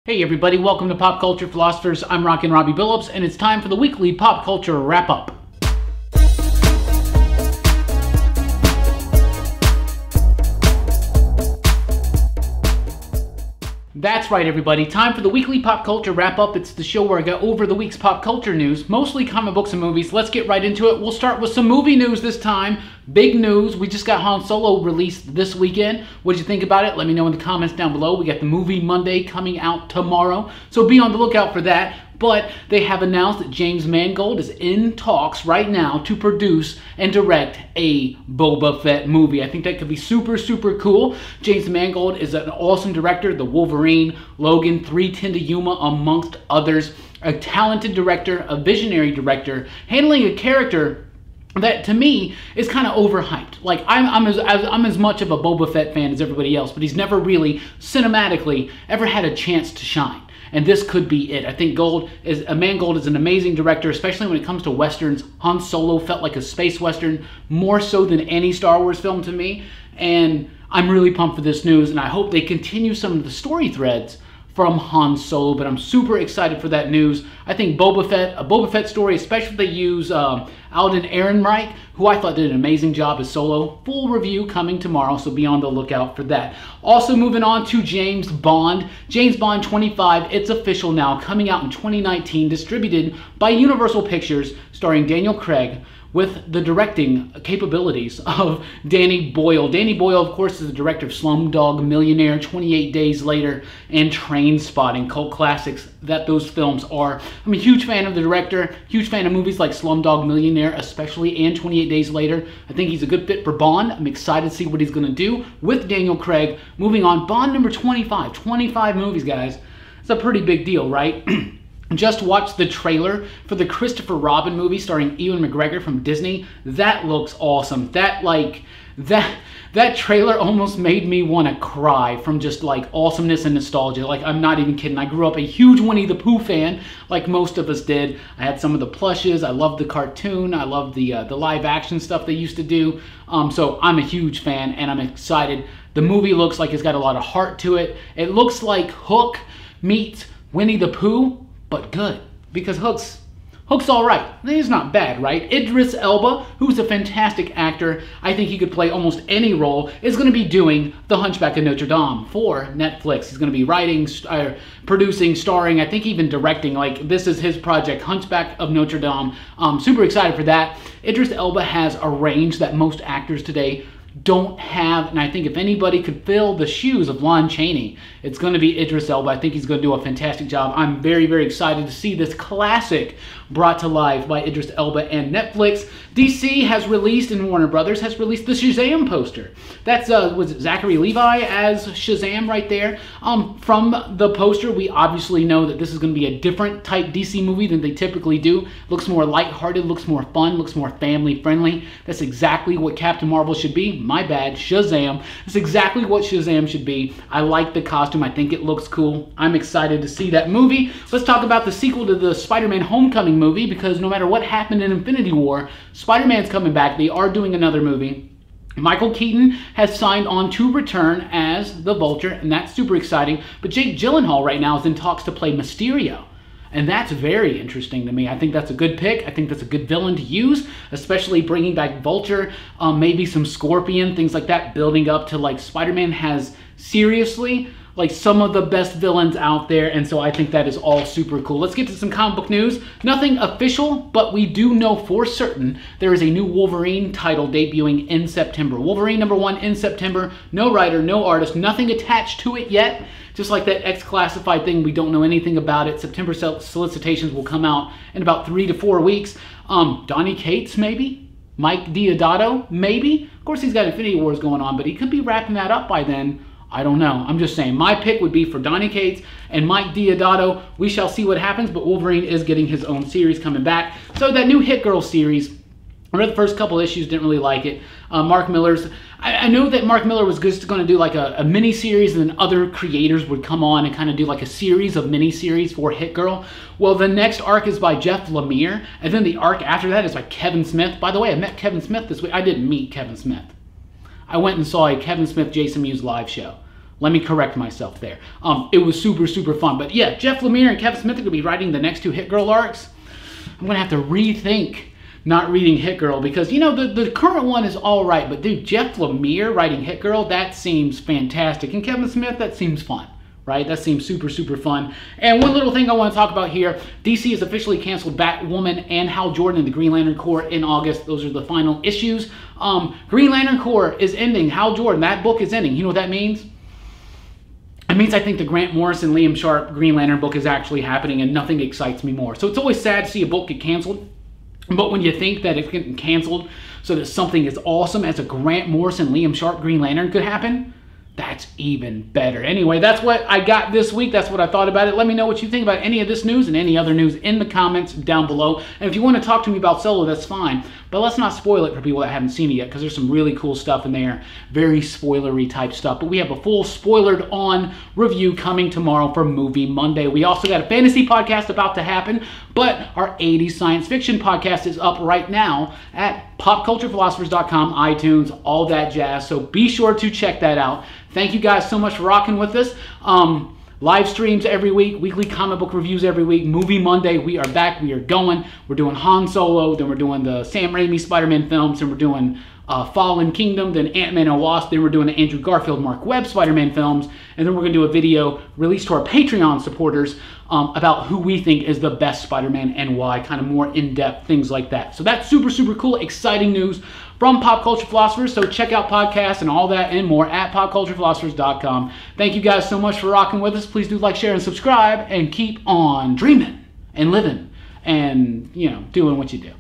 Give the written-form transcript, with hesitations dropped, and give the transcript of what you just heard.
Hey everybody, welcome to Pop Culture Philosophers. I'm Rockin Robbie Billups, and it's time for the weekly pop culture wrap-up. That's right everybody, time for the weekly pop culture wrap-up. It's the show where I go over the week's pop culture news, mostly comic books and movies. Let's get right into it. We'll start with some movie news this time. Big news, we just got Han Solo released this weekend. What did you think about it? Let me know in the comments down below. We got the movie Monday coming out tomorrow, so be on the lookout for that. But they have announced that James Mangold is in talks right now to produce and direct a Boba Fett movie. I think that could be super, super cool. James Mangold is an awesome director. The Wolverine, Logan, 3:10 to Yuma, amongst others. A talented director, a visionary director, handling a character that to me is kind of overhyped. Like I'm as much of a Boba Fett fan as everybody else, but he's never really cinematically ever had a chance to shine. And this could be it. I think Mangold is an amazing director, especially when it comes to westerns. Han Solo felt like a space western, more so than any Star Wars film to me. And I'm really pumped for this news, and I hope they continue some of the story threads from Han Solo, but I'm super excited for that news. I think a Boba Fett story, especially if they use Alden Ehrenreich, who I thought did an amazing job as Solo. Full review coming tomorrow, so be on the lookout for that. Also moving on to James Bond. James Bond 25, it's official now, coming out in 2019, distributed by Universal Pictures, starring Daniel Craig, with the directing capabilities of Danny Boyle. Danny Boyle, of course, is the director of Slumdog Millionaire, 28 Days Later, and Trainspotting, cult classics that those films are. I'm a huge fan of the director, huge fan of movies like Slumdog Millionaire especially, and 28 Days Later. I think he's a good fit for Bond. I'm excited to see what he's going to do with Daniel Craig. Moving on, Bond number 25. 25 movies, guys. It's a pretty big deal, right? Just watched the trailer for the Christopher Robin movie starring Ewan McGregor from Disney. That looks awesome. That trailer almost made me want to cry from just like awesomeness and nostalgia. Like, I'm not even kidding. I grew up a huge Winnie the Pooh fan, like most of us did. I had some of the plushes. I loved the cartoon. I loved the live action stuff they used to do. So I'm a huge fan, and I'm excited. The movie looks like it's got a lot of heart to it. It looks like Hook meets Winnie the Pooh, but good, because Hook's all right. He's not bad, right? Idris Elba, who's a fantastic actor, I think he could play almost any role, is going to be doing The Hunchback of Notre Dame for Netflix. He's going to be writing, producing, starring, I think even directing. Like, this is his project, Hunchback of Notre Dame. Super excited for that. Idris Elba has a range that most actors today don't have, and I think if anybody could fill the shoes of Lon Chaney, it's going to be Idris Elba. I think he's going to do a fantastic job. I'm very, very excited to see this classic brought to life by Idris Elba and Netflix. DC has released, and Warner Brothers has released, the Shazam poster. That's, was it Zachary Levi as Shazam right there? From the poster, we obviously know that this is going to be a different type DC movie than they typically do. Looks more lighthearted, looks more fun, looks more family-friendly. That's exactly what Captain Marvel should be. My bad, Shazam. That's exactly what Shazam should be. I like the costume. I think it looks cool. I'm excited to see that movie. Let's talk about the sequel to the Spiderman Homecoming movie, because no matter what happened in Infinity War, Spider-Man's coming back. They are doing another movie. Michael Keaton has signed on to return as the Vulture, and that's super exciting. But Jake Gyllenhaal right now is in talks to play Mysterio. And that's very interesting to me. I think that's a good pick. I think that's a good villain to use, especially bringing back Vulture, maybe some Scorpion, things like that, building up to, like, Spider-Man has seriously like some of the best villains out there, and so I think that is all super cool. Let's get to some comic book news. Nothing official, but we do know for certain there is a new Wolverine title debuting in September. Wolverine #1 in September. No writer, no artist, nothing attached to it yet. Just like that X-Classified thing, we don't know anything about it. September solicitations will come out in about 3 to 4 weeks. Donny Cates, maybe? Mike Deodato, maybe? Of course, he's got Infinity Wars going on, but he could be wrapping that up by then. I don't know. I'm just saying. My pick would be for Donny Cates and Mike Deodato. We shall see what happens, but Wolverine is getting his own series coming back. So that new Hit Girl series, I read the first couple issues, didn't really like it. Mark Miller's, I know that Mark Miller was just going to do like a mini-series, and then other creators would come on and kind of do like a series of mini-series for Hit Girl. Well, the next arc is by Jeff Lemire, and then the arc after that is by Kevin Smith. By the way, I met Kevin Smith this week. I didn't meet Kevin Smith. I went and saw a Kevin Smith, Jason Mewes live show. Let me correct myself there. It was super, super fun. But yeah, Jeff Lemire and Kevin Smith are going to be writing the next 2 Hit Girl arcs. I'm going to have to rethink not reading Hit Girl because, you know, the current one is all right. But dude, Jeff Lemire writing Hit Girl, that seems fantastic. And Kevin Smith, that seems fun. Right? That seems super, super fun. And one little thing I want to talk about here, DC has officially canceled Batwoman and Hal Jordan and the Green Lantern Corps in August. Those are the final issues. Green Lantern Corps is ending. Hal Jordan, that book is ending. You know what that means? It means I think the Grant Morrison, Liam Sharp Green Lantern book is actually happening, and nothing excites me more. So it's always sad to see a book get canceled. But when you think that it's getting canceled so that something as awesome as a Grant Morrison, Liam Sharp Green Lantern could happen, that's even better. Anyway, that's what I got this week. That's what I thought about it. Let me know what you think about any of this news and any other news in the comments down below. And if you want to talk to me about Solo, that's fine. But let's not spoil it for people that haven't seen it yet, because there's some really cool stuff in there. Very spoilery type stuff. But we have a full spoilered on review coming tomorrow for Movie Monday. We also got a fantasy podcast about to happen, but our 80s science fiction podcast is up right now at popculturephilosophers.com, iTunes, all that jazz. So be sure to check that out. Thank you guys so much for rocking with us. Live streams every week, weekly comic book reviews every week. Movie Monday, we are back, we are going. We're doing Han Solo, then we're doing the Sam Raimi Spider-Man films, then we're doing Fallen Kingdom, then Ant-Man and Wasp, then we're doing the Andrew Garfield, Mark Webb Spider-Man films, and then we're going to do a video released to our Patreon supporters about who we think is the best Spider-Man and why, kind of more in-depth things like that. So that's super, super cool, exciting news from Pop Culture Philosophers. So check out podcasts and all that and more at popculturephilosophers.com. Thank you guys so much for rocking with us. Please do like, share, and subscribe, and keep on dreaming and living and, you know, doing what you do.